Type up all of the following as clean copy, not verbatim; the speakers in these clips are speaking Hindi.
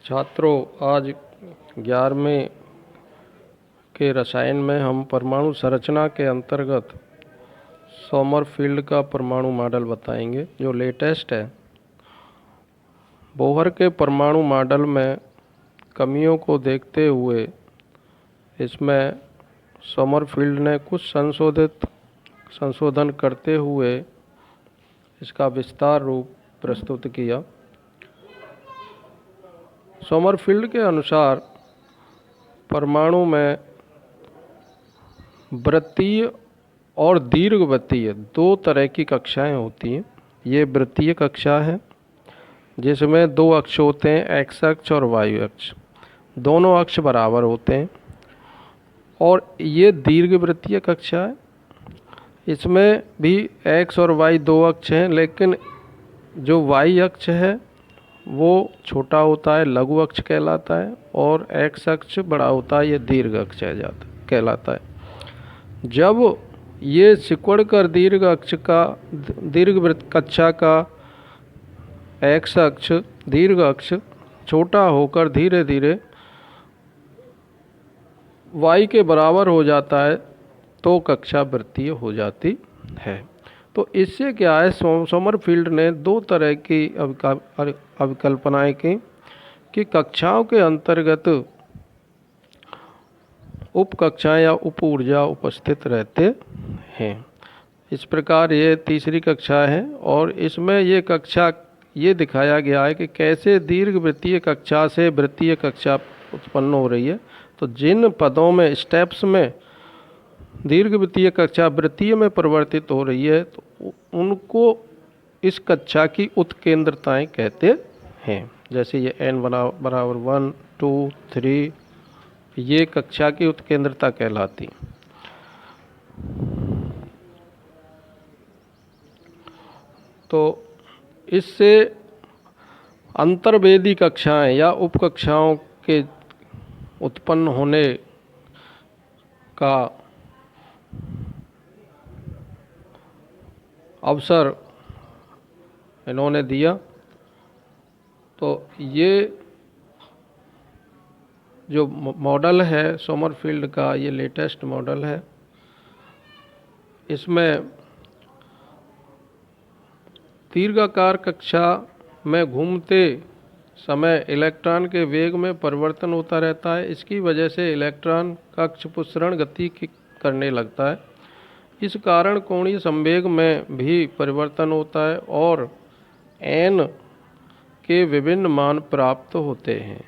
छात्रों, आज 11वें के रसायन में हम परमाणु संरचना के अंतर्गत सोमरफील्ड का परमाणु मॉडल बताएंगे जो लेटेस्ट है। बोहर के परमाणु मॉडल में कमियों को देखते हुए इसमें सोमरफील्ड ने कुछ संशोधन करते हुए इसका विस्तार रूप प्रस्तुत किया। सोमरफील्ड के अनुसार परमाणु में वृत्तीय और दीर्घवृत्तीय दो तरह की कक्षाएं होती हैं। ये वृत्तीय कक्षा है जिसमें दो अक्ष होते हैं, एक्स अक्ष और वाई अक्ष। दोनों अक्ष बराबर होते हैं। और ये दीर्घवृत्तीय कक्षा है, इसमें भी एक्स और वाई दो अक्ष हैं, लेकिन जो वाई अक्ष है वो छोटा होता है, लघु अक्ष कहलाता है, और एक्स अक्ष बड़ा होता है, ये दीर्घ अक्ष कहलाता है। जब ये सिकुड़ कर दीर्घ कक्षा का एक्स अक्ष दीर्घ अक्ष छोटा होकर धीरे धीरे वाई के बराबर हो जाता है तो कक्षा वृत्तीय हो जाती है। तो इससे क्या है, सोमरफील्ड ने दो तरह की अभिकल्पनाएं की कि कक्षाओं के अंतर्गत उप कक्षाएं या उप ऊर्जा उपस्थित रहते हैं। इस प्रकार ये तीसरी कक्षा है और इसमें ये कक्षा ये दिखाया गया है कि कैसे दीर्घवृत्तीय कक्षा से वृत्तीय कक्षा उत्पन्न हो रही है। तो जिन पदों में स्टेप्स में दीर्घवृत्तीय कक्षा वृत्तीय में परिवर्तित हो रही है तो उनको इस कक्षा की उत्केंद्रताएं कहते हैं। जैसे ये n बराबर 1, 2, 3 ये कक्षा की उत्केंद्रता कहलाती। तो इससे अंतर्वेदी कक्षाएं या उपकक्षाओं के उत्पन्न होने का अवसर इन्होंने दिया। तो ये जो मॉडल है सोमरफील्ड का, ये लेटेस्ट मॉडल है। इसमें दीर्घाकार कक्षा में घूमते समय इलेक्ट्रॉन के वेग में परिवर्तन होता रहता है। इसकी वजह से इलेक्ट्रॉन कक्षपुसरण गति करने लगता है। इस कारण कोणीय संवेग में भी परिवर्तन होता है और n के विभिन्न मान प्राप्त होते हैं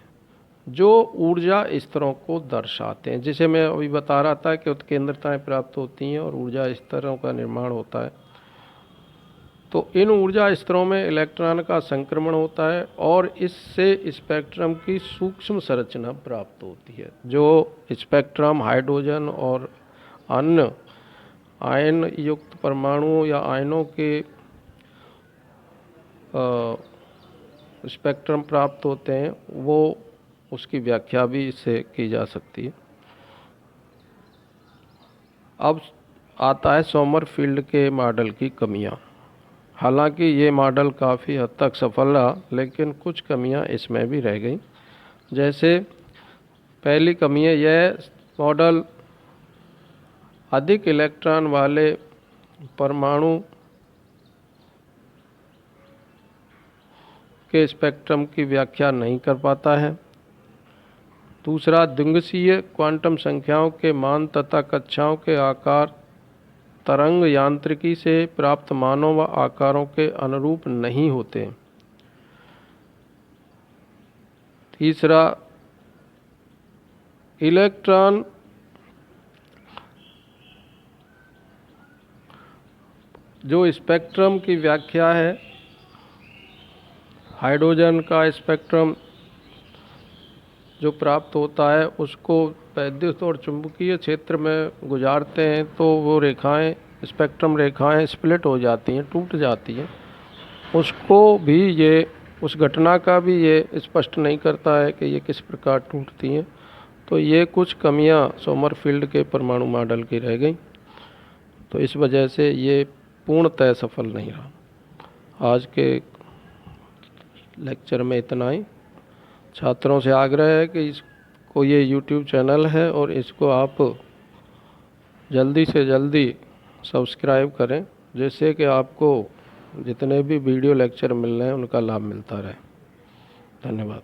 जो ऊर्जा स्तरों को दर्शाते हैं। जिसे मैं अभी बता रहा था कि उत्केंद्रताएं प्राप्त होती हैं और ऊर्जा स्तरों का निर्माण होता है। तो इन ऊर्जा स्तरों में इलेक्ट्रॉन का संक्रमण होता है और इससे स्पेक्ट्रम की सूक्ष्म संरचना प्राप्त होती है। जो स्पेक्ट्रम हाइड्रोजन और अन्य आयन युक्त परमाणु या आयनों के स्पेक्ट्रम प्राप्त होते हैं, वो उसकी व्याख्या भी इससे की जा सकती है। अब आता है सोमरफील्ड के मॉडल की कमियां। हालांकि ये मॉडल काफ़ी हद तक सफल रहा, लेकिन कुछ कमियां इसमें भी रह गई। जैसे पहली कमी है, यह मॉडल अधिक इलेक्ट्रॉन वाले परमाणु के स्पेक्ट्रम की व्याख्या नहीं कर पाता है। दूसरा, द्विंगसीय क्वांटम संख्याओं के मान तथा कक्षाओं के आकार तरंग यांत्रिकी से प्राप्त मानों व आकारों के अनुरूप नहीं होते। तीसरा, इलेक्ट्रॉन जो स्पेक्ट्रम की व्याख्या है, हाइड्रोजन का स्पेक्ट्रम जो प्राप्त होता है उसको वैद्युत और चुंबकीय क्षेत्र में गुजारते हैं तो वो रेखाएं, स्पेक्ट्रम रेखाएं स्प्लिट हो जाती हैं, टूट जाती हैं। उसको भी ये, उस घटना का भी ये स्पष्ट नहीं करता है कि ये किस प्रकार टूटती हैं। तो ये कुछ कमियां सोमरफील्ड के परमाणु मॉडल की रह गई। तो इस वजह से ये पूर्णतः सफल नहीं रहा। आज के लेक्चर में इतना ही। छात्रों से आग्रह है कि इसको, ये YouTube चैनल है और इसको आप जल्दी से जल्दी सब्सक्राइब करें, जिससे कि आपको जितने भी वीडियो लेक्चर मिल रहे हैं उनका लाभ मिलता रहे। धन्यवाद।